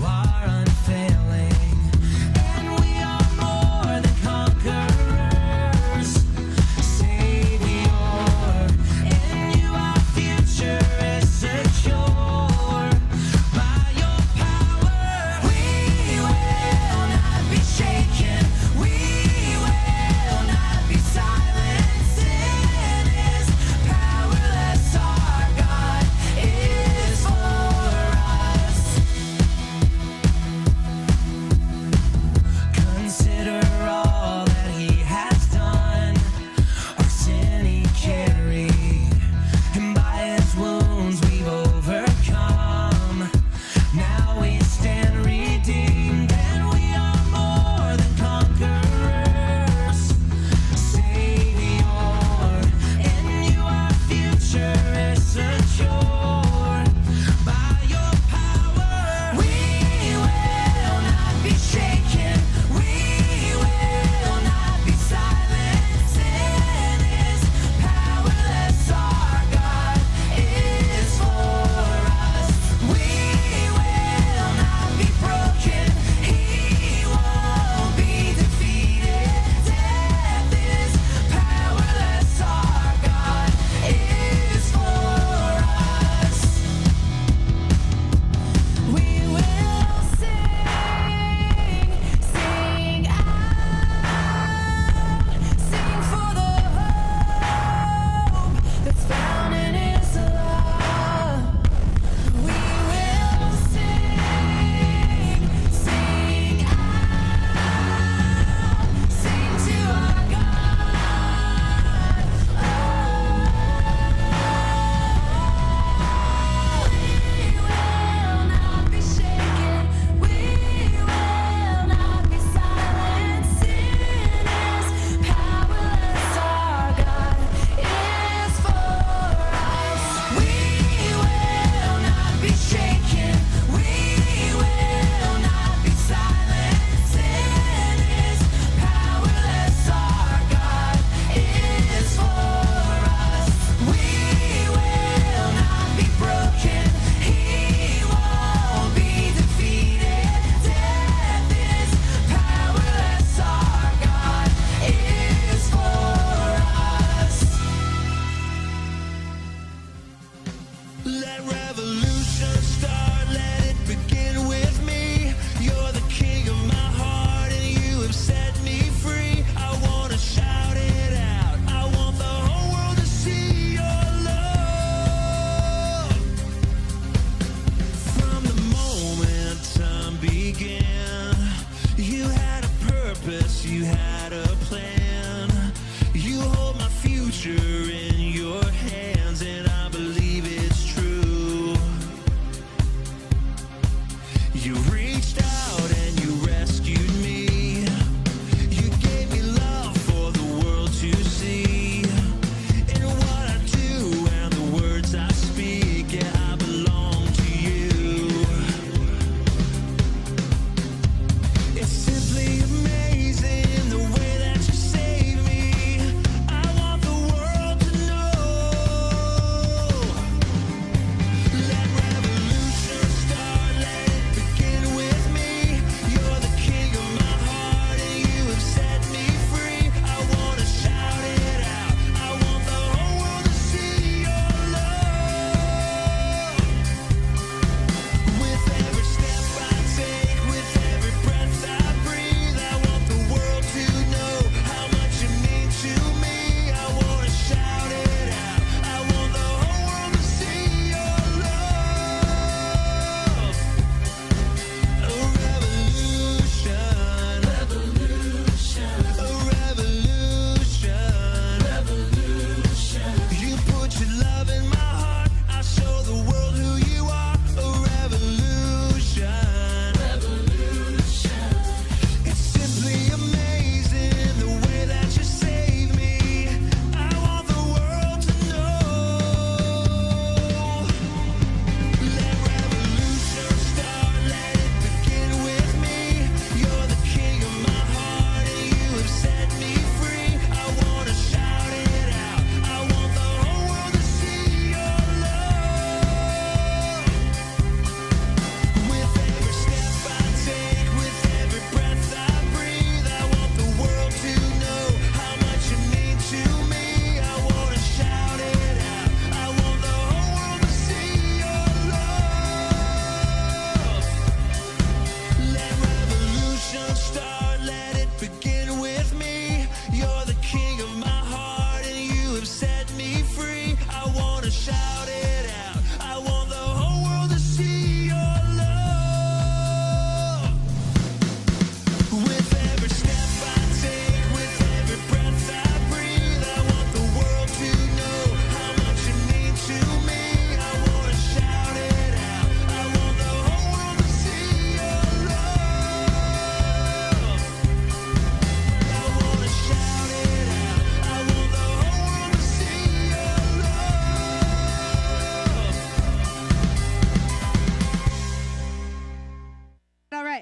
are unfailing, and we are more than conquerors. Savior, in you our future is secure. By your power, we will not be shaken. We will not be silent. Sin is powerless. Our God is for us. Consider all that He has done, our sin He carried, and by His wounds we've overcome. Now we stand redeemed, and we are more than conquerors. Savior, in you our future is secure. By your power, we will not be shaken. We will not be silent. Sin is powerless. Our God is for us. We will not be broken. He won't be defeated. Death is powerless. Our God is for us. We will sing out, sing for the hope that's found in His love. We will sing out, sing to our God. We will not be shaken. We will not be silent. Sin is powerless. Our God is for us. We will not be shaken. We will not be silent. Sin is powerless. Our God is for us. We will not be broken. He won't be defeated. Death is powerless. Our God is for us. Let revolution start, let it begin with me. You're the king of my heart and you have set me free. I want to shout it out. I want the whole world to see your love. From the moment time began, you had a purpose, you had a plan. You hold my future in your hands, and I believe it's true. You reached out and you rescued me. You gave me love for the world to see. In what I do and the words I speak, yeah, I belong to you. It's simply amazing the way that you save me. I want the world to know. Let revolution start, let it begin with me.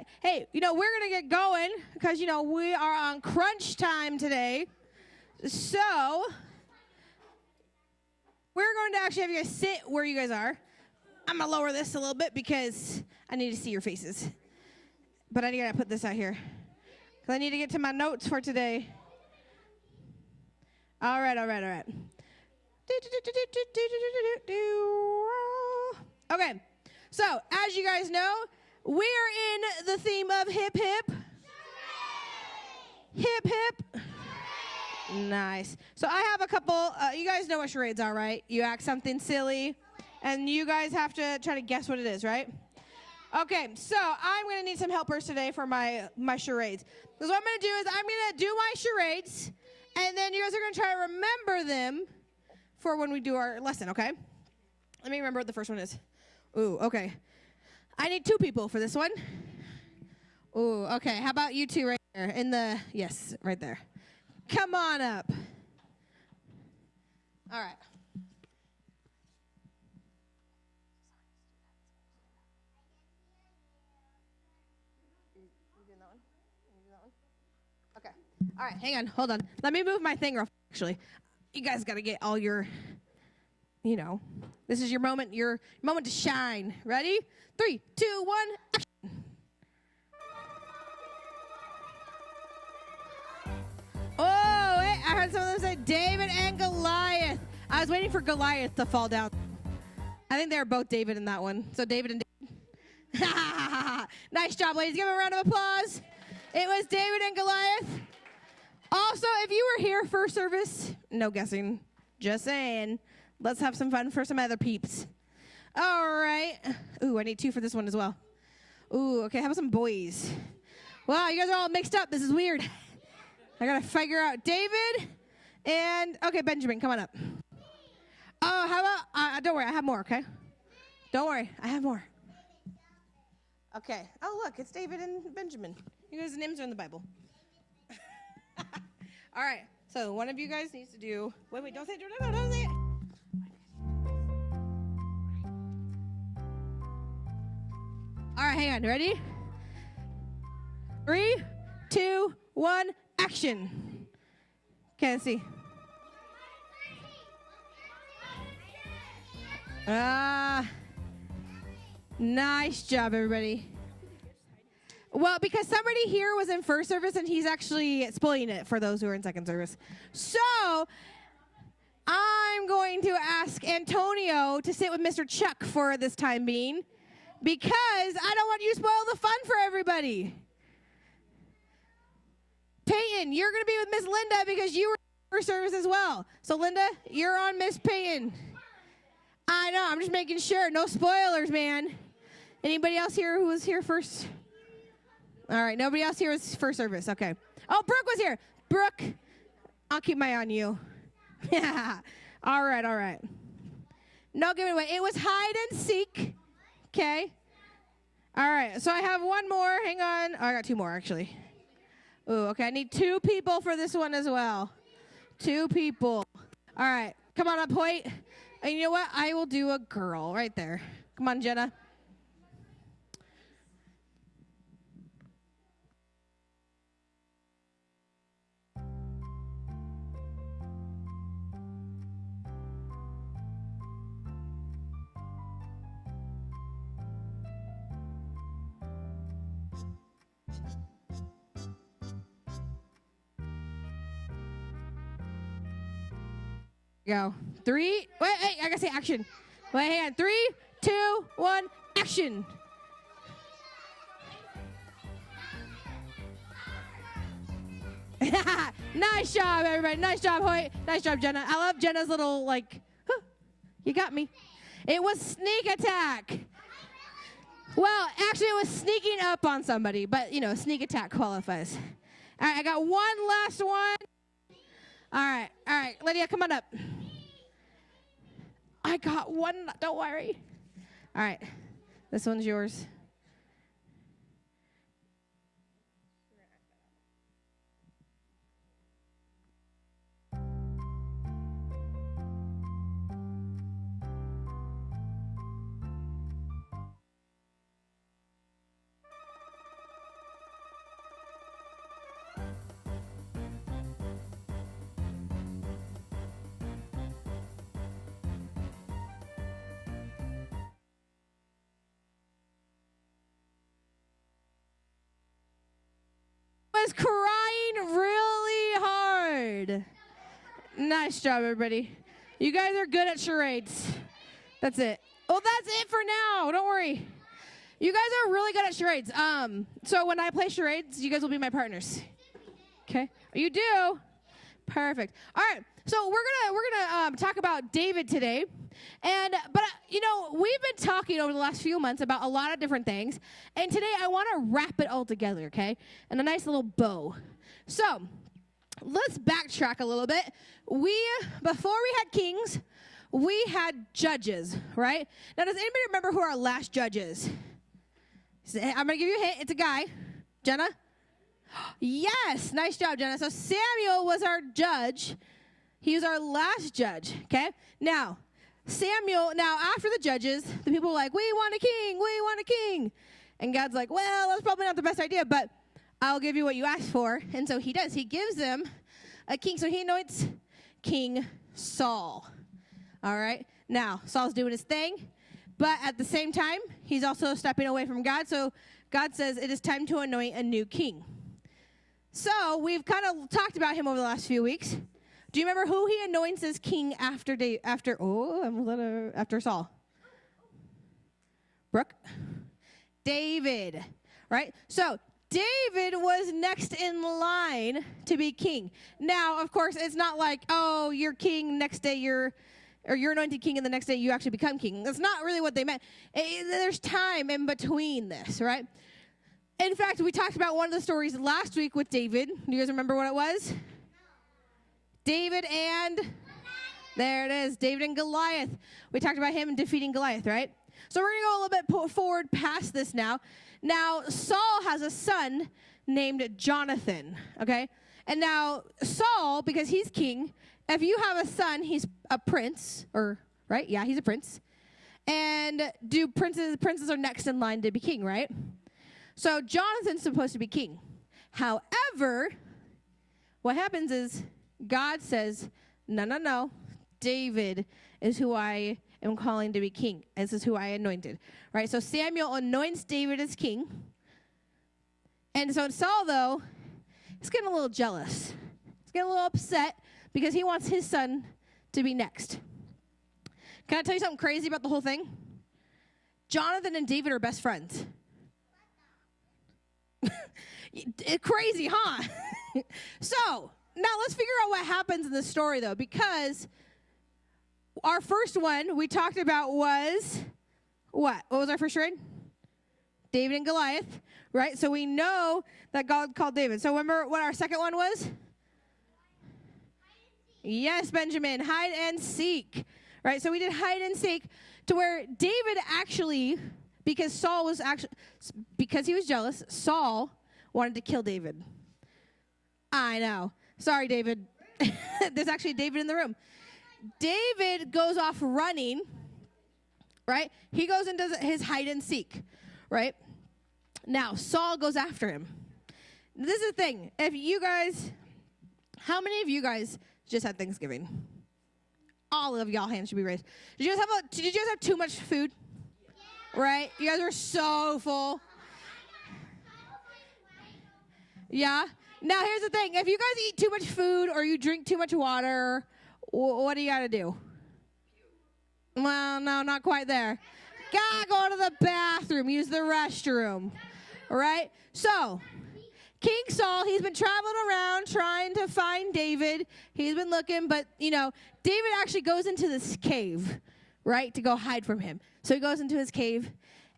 right. Hey, we're going to get going because, we are on crunch time today. So, we're going to actually have you guys sit where you guys are. I'm going to lower this a little bit because I need to see your faces. But I got to put this out here because I need to get to my notes for today. All right. Okay, so as you guys know, we are in the theme of hip hip. Hip hip. Nice. So I have a couple, you guys know what charades are, right? You act something silly, and you guys have to try to guess what it is, right? Okay, so I'm going to need some helpers today for my charades. Because what I'm going to do is I'm going to do my charades, and then you guys are going to try to remember them for when we do our lesson, okay? Let me remember what the first one is. Ooh, okay. I need 2 people for this one. Ooh, okay. How about you 2 right there? Yes, right there. Come on up. All right. You doing that one? You doing that one? Okay. All right, hang on. Hold on. Let me move my thing real actually. You guys got to get all your, this is your moment to shine. Ready? 3, 2, 1, action. Oh, wait, I heard some of them say David and Goliath. I was waiting for Goliath to fall down. I think they were both David in that one. So David and David. Nice job, ladies. Give them a round of applause. It was David and Goliath. Also, if you were here first service, no guessing. Just saying. Let's have some fun for some other peeps. All right. Ooh, I need 2 for this one as well. Ooh, okay. How about some boys? Wow, you guys are all mixed up. This is weird. I got to figure out David and, okay, Benjamin, come on up. Oh, how about, don't worry, I have more, okay? Don't worry, I have more. Okay. Oh, look, it's David and Benjamin. You guys' names are in the Bible. All right. So one of you guys needs to do, wait, don't say it, don't say it. All right, hang on, ready? 3, 2, 1, action. Okay, let's see. Nice job, everybody. Well, because somebody here was in first service, and he's actually spoiling it for those who are in second service. So, I'm going to ask Antonio to sit with Mr. Chuck for this time being, because I don't want you to spoil the fun for everybody. Peyton, you're going to be with Miss Linda because you were in first service as well. So, Linda, you're on Miss Peyton. I know, I'm just making sure. No spoilers, man. Anybody else here who was here first? All right, nobody else here was first service. Okay. Oh, Brooke was here. Brooke, I'll keep my eye on you. Yeah. All right. No giving away. It was hide and seek. Okay. All right, so I have one more. Hang on. Oh, I got 2 more, actually. Ooh, okay, I need 2 people for this one as well. 2 people. All right, come on up, Hoyt. And you know what? I will do a girl right there. Come on, Jenna. Go. 3. Wait, I gotta say action. Wait, hang on. 3, 2, 1, action. Nice job, everybody. Nice job, Hoyt. Nice job, Jenna. I love Jenna's little, you got me. It was sneak attack. Well, actually, it was sneaking up on somebody, but, sneak attack qualifies. All right, I got one last one. All right, Lydia, come on up. I got one, don't worry. All right, this one's yours. is crying really hard. Nice job, everybody. You guys are good at charades. That's it. Well, that's it for now. Don't worry. You guys are really good at charades. So when I play charades, you guys will be my partners. Okay? You do? Perfect. All right. So we're gonna talk about David today, but we've been talking over the last few months about a lot of different things, and today I want to wrap it all together, okay, in a nice little bow. So let's backtrack a little bit. Before we had kings, we had judges, right? Now, does anybody remember who our last judge is? I'm gonna give you a hint. It's a guy. Jenna? Yes, nice job, Jenna. So Samuel was our judge. He was our last judge, okay? Now, after the judges, the people were like, we want a king, we want a king. And God's like, well, that's probably not the best idea, but I'll give you what you asked for. And so he does. He gives them a king. So he anoints King Saul, all right? Now, Saul's doing his thing, but at the same time, he's also stepping away from God. So God says it is time to anoint a new king. So we've kind of talked about him over the last few weeks. Do you remember who he anoints as king after Saul? Brooke? David, right? So David was next in line to be king. Now, of course, it's not like, oh, you're king, next day you're anointed king, and the next day you actually become king. That's not really what they meant. There's time in between this, right? In fact, we talked about one of the stories last week with David. Do you guys remember what it was? David and there it is, David and Goliath. We talked about him defeating Goliath, right? So we're going to go a little bit forward past this now. Now, Saul has a son named Jonathan, okay? And now, Saul, because he's king, if you have a son, he's a prince, right? Yeah, he's a prince. And princes are next in line to be king, right? So Jonathan's supposed to be king. However, what happens is God says, no, David is who I am calling to be king. This is who I anointed, right? So Samuel anoints David as king. And so Saul, though, is getting a little jealous. He's getting a little upset because he wants his son to be next. Can I tell you something crazy about the whole thing? Jonathan and David are best friends. Crazy, huh? So, now let's figure out what happens in the story, though, because our first one we talked about was what? What was our first trade? David and Goliath, right? So we know that God called David. So remember what our second one was? Yes, Benjamin, hide and seek, right? So we did hide and seek to where David actually, because he was jealous, Saul wanted to kill David. I know. Sorry, David. There's actually David in the room. David goes off running, right? He goes and does his hide and seek, right? Now, Saul goes after him. This is the thing. How many of you guys just had Thanksgiving? All of y'all hands should be raised. Did you guys have too much food? Yeah. Right? You guys were so full. Yeah? Now, here's the thing. If you guys eat too much food or you drink too much water, what do you got to do? Well, no, not quite there. Gotta go to the bathroom, use the restroom, right? So, King Saul, he's been traveling around trying to find David. He's been looking, but, David actually goes into this cave, right, to go hide from him. So he goes into his cave,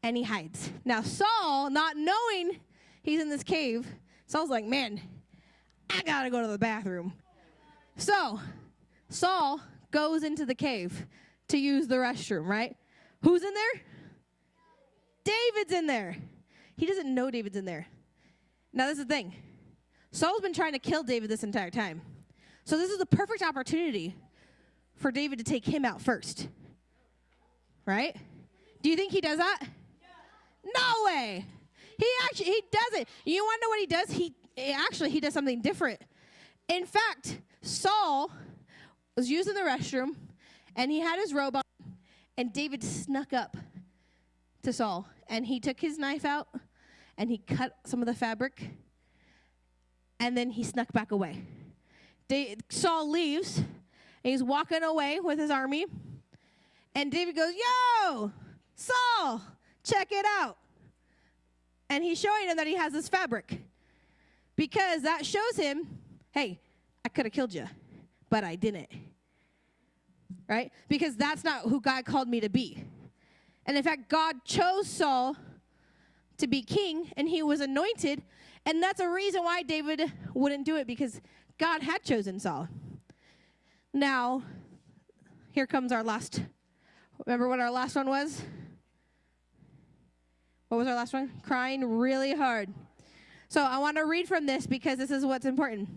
and he hides. Now, Saul, not knowing he's in this cave, Saul's like, man, I gotta go to the bathroom. So, Saul goes into the cave to use the restroom, right? Who's in there? David's in there. He doesn't know David's in there. Now, this is the thing. Saul's been trying to kill David this entire time. So this is the perfect opportunity for David to take him out first. Right? Do you think he does that? No way. He does it. You want to know what he does? He does something different. In fact, Saul was using the restroom, and he had his robe on, and David snuck up to Saul, and he took his knife out, and he cut some of the fabric, and he cut some of the fabric, and he put it on Saul's face. And he said, and then he snuck back away. Saul leaves, and he's walking away with his army, and David goes, "Yo, Saul, check it out." And he's showing him that he has this fabric, because that shows him, hey, I could have killed you, but I didn't. Right? Because that's not who God called me to be. And in fact, God chose Saul to be king, and he was anointed, and that's a reason why David wouldn't do it, because God had chosen Saul. Now, here comes our last. Remember what our last one was? What was our last one? Crying really hard. So I want to read from this because this is what's important.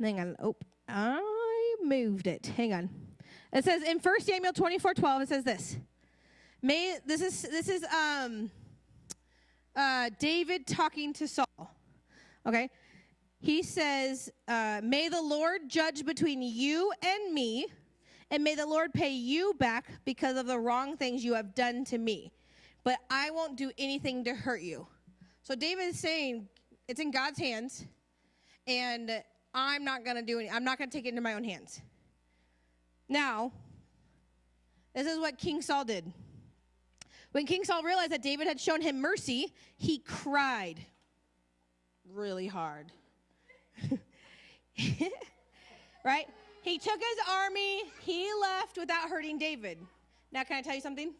Hang on. Oh, I moved it. Hang on. It says in 1 Samuel 24:12, it says this. This is David talking to Saul. Okay? He says, may the Lord judge between you and me, and may the Lord pay you back because of the wrong things you have done to me. But I won't do anything to hurt you. So David is saying it's in God's hands, and I'm not going to do anything. I'm not going to take it into my own hands. Now, this is what King Saul did. When King Saul realized that David had shown him mercy, he cried really hard. Right? He took his army, he left without hurting David. Now, can I tell you something?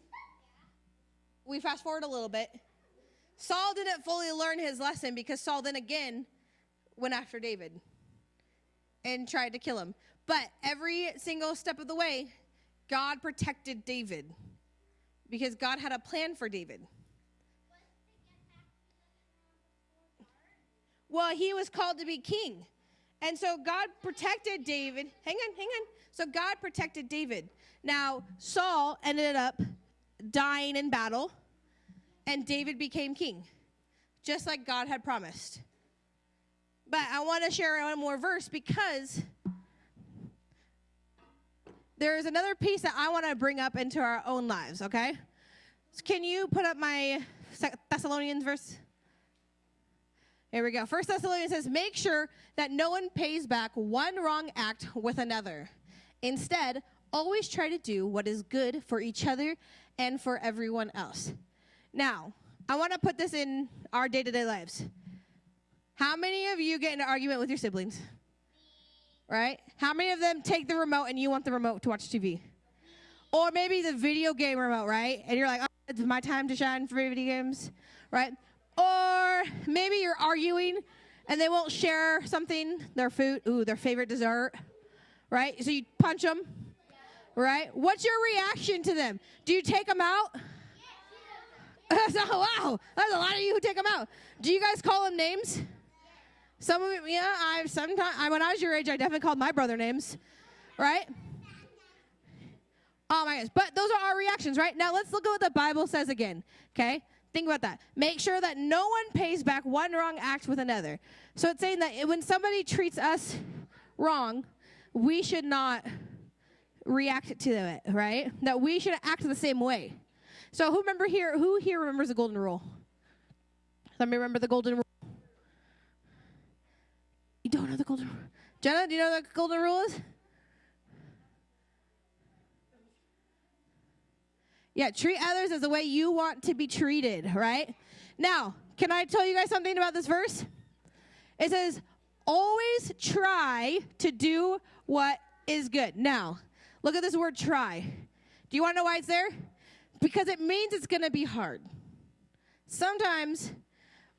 We fast forward a little bit. Saul didn't fully learn his lesson because Saul then again went after David and tried to kill him. But every single step of the way, God protected David because God had a plan for David. Well, he was called to be king. And so God protected David. Hang on. So God protected David. Now, Saul ended up dying in battle, and David became king, just like God had promised. But I want to share one more verse because there is another piece that I want to bring up into our own lives, okay? So can you put up my Thessalonians verse? Here we go. 1 Thessalonians says, make sure that no one pays back one wrong act with another. Instead, always try to do what is good for each other and for everyone else. Now, I want to put this in our day-to-day lives. How many of you get in an argument with your siblings? Right? How many of them take the remote and you want the remote to watch TV? Or maybe the video game remote, right? And you're like, oh, it's my time to shine for video games, right? Or maybe you're arguing and they won't share something, their food, their favorite dessert, right? So you punch them, right? What's your reaction to them? Do you take them out? So, wow, there's a lot of you who take them out. Do you guys call them names? Some of you, yeah, when I was your age, I definitely called my brother names, right? Oh my gosh, but those are our reactions, right? Now let's look at what the Bible says again, okay? Think about that. Make sure that no one pays back one wrong act with another. So it's saying that when somebody treats us wrong, we should not react to it, right? That we should act the same way. So who here remembers the golden rule? Let me remember the golden rule. You don't know the golden rule? Jenna, do you know what the golden rule is? Yeah, treat others as the way you want to be treated, right? Now, can I tell you guys something about this verse? It says, always try to do what is good. Now, look at this word try. Do you want to know why it's there? Because it means it's going to be hard. Sometimes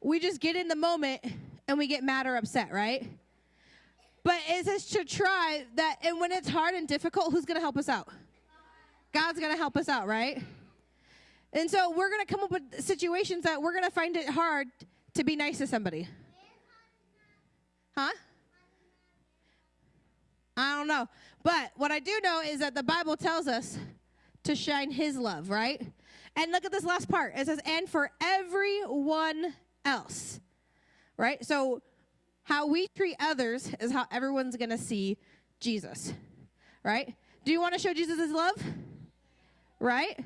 we just get in the moment and we get mad or upset, right? But it says to try that, and when it's hard and difficult, who's going to help us out? God's going to help us out, right? And so we're going to come up with situations that we're going to find it hard to be nice to somebody. Huh? I don't know. But what I do know is that the Bible tells us to shine his love, right? And look at this last part. It says, and for everyone else, right? So how we treat others is how everyone's going to see Jesus, right? Do you want to show Jesus his love? Right?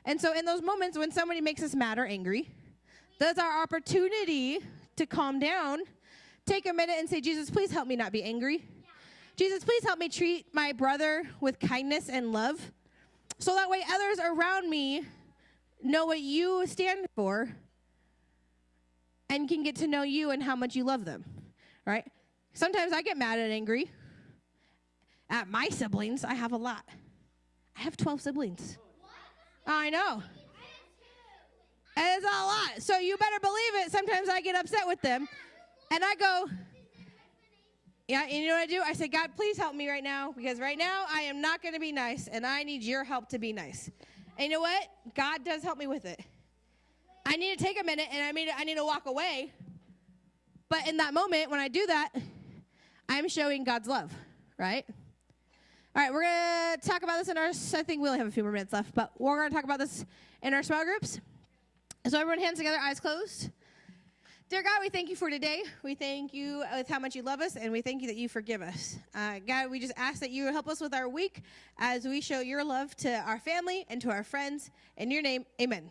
And so in those moments when somebody makes us mad or angry, that's our opportunity to calm down, take a minute and say, Jesus, please help me not be angry. Jesus, please help me treat my brother with kindness and love. So that way others around me know what you stand for and can get to know you and how much you love them, right? Sometimes I get mad and angry at my siblings. I have a lot. I have 12 siblings. I know. And it's a lot. So you better believe it. Sometimes I get upset with them. And I go, yeah, and you know what I do? I say, God, please help me right now, because right now I am not going to be nice, and I need your help to be nice. And you know what? God does help me with it. I need to take a minute, and I need to walk away. But in that moment, when I do that, I'm showing God's love, right? All right, we're going to talk about this in our, I think we only have a few more minutes left, but we're going to talk about this in our small groups. So everyone, hands together, eyes closed. Dear God, we thank you for today. We thank you with how much you love us, and we thank you that you forgive us. God, we just ask that you help us with our week as we show your love to our family and to our friends. In your name, amen.